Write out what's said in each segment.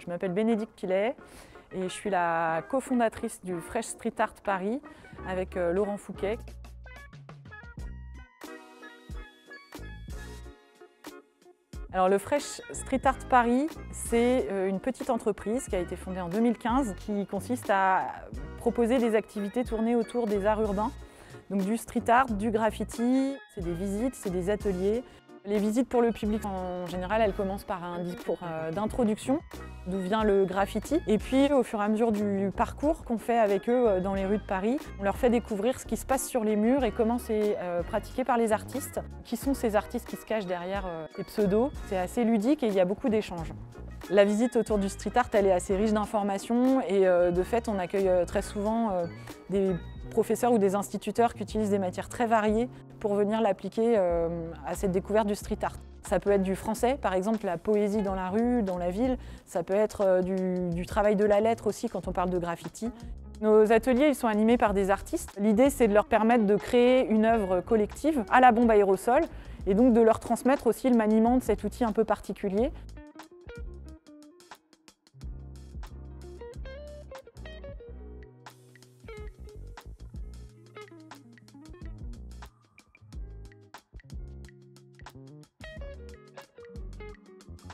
Je m'appelle Bénédicte Pilet et je suis la cofondatrice du Fresh Street Art Paris avec Laurent Fouquet. Alors, le Fresh Street Art Paris, c'est une petite entreprise qui a été fondée en 2015 qui consiste à proposer des activités tournées autour des arts urbains. Donc du street art, du graffiti, c'est des visites, c'est des ateliers. Les visites pour le public, en général, elles commencent par un discours d'introduction, d'où vient le graffiti. Et puis, au fur et à mesure du parcours qu'on fait avec eux dans les rues de Paris, on leur fait découvrir ce qui se passe sur les murs et comment c'est pratiqué par les artistes. Qui sont ces artistes qui se cachent derrière les pseudos? C'est assez ludique et il y a beaucoup d'échanges. La visite autour du street art, elle est assez riche d'informations et de fait, on accueille très souvent des professeurs ou des instituteurs qui utilisent des matières très variées pour venir l'appliquer à cette découverte du street art. Ça peut être du français, par exemple la poésie dans la rue, dans la ville. Ça peut être du travail de la lettre aussi quand on parle de graffiti. Nos ateliers ils sont animés par des artistes. L'idée c'est de leur permettre de créer une œuvre collective à la bombe aérosol et donc de leur transmettre aussi le maniement de cet outil un peu particulier.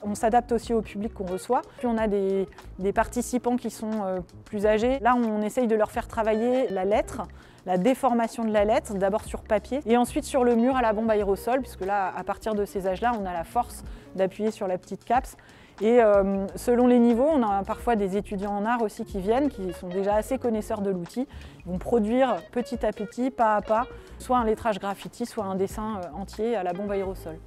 On s'adapte aussi au public qu'on reçoit. Puis on a des participants qui sont plus âgés. Là, on essaye de leur faire travailler la lettre, la déformation de la lettre, d'abord sur papier et ensuite sur le mur à la bombe aérosol, puisque là, à partir de ces âges-là, on a la force d'appuyer sur la petite caps. Et selon les niveaux, on a parfois des étudiants en art aussi qui viennent, qui sont déjà assez connaisseurs de l'outil. Ils vont produire petit à petit, pas à pas, soit un lettrage graffiti, soit un dessin entier à la bombe aérosol.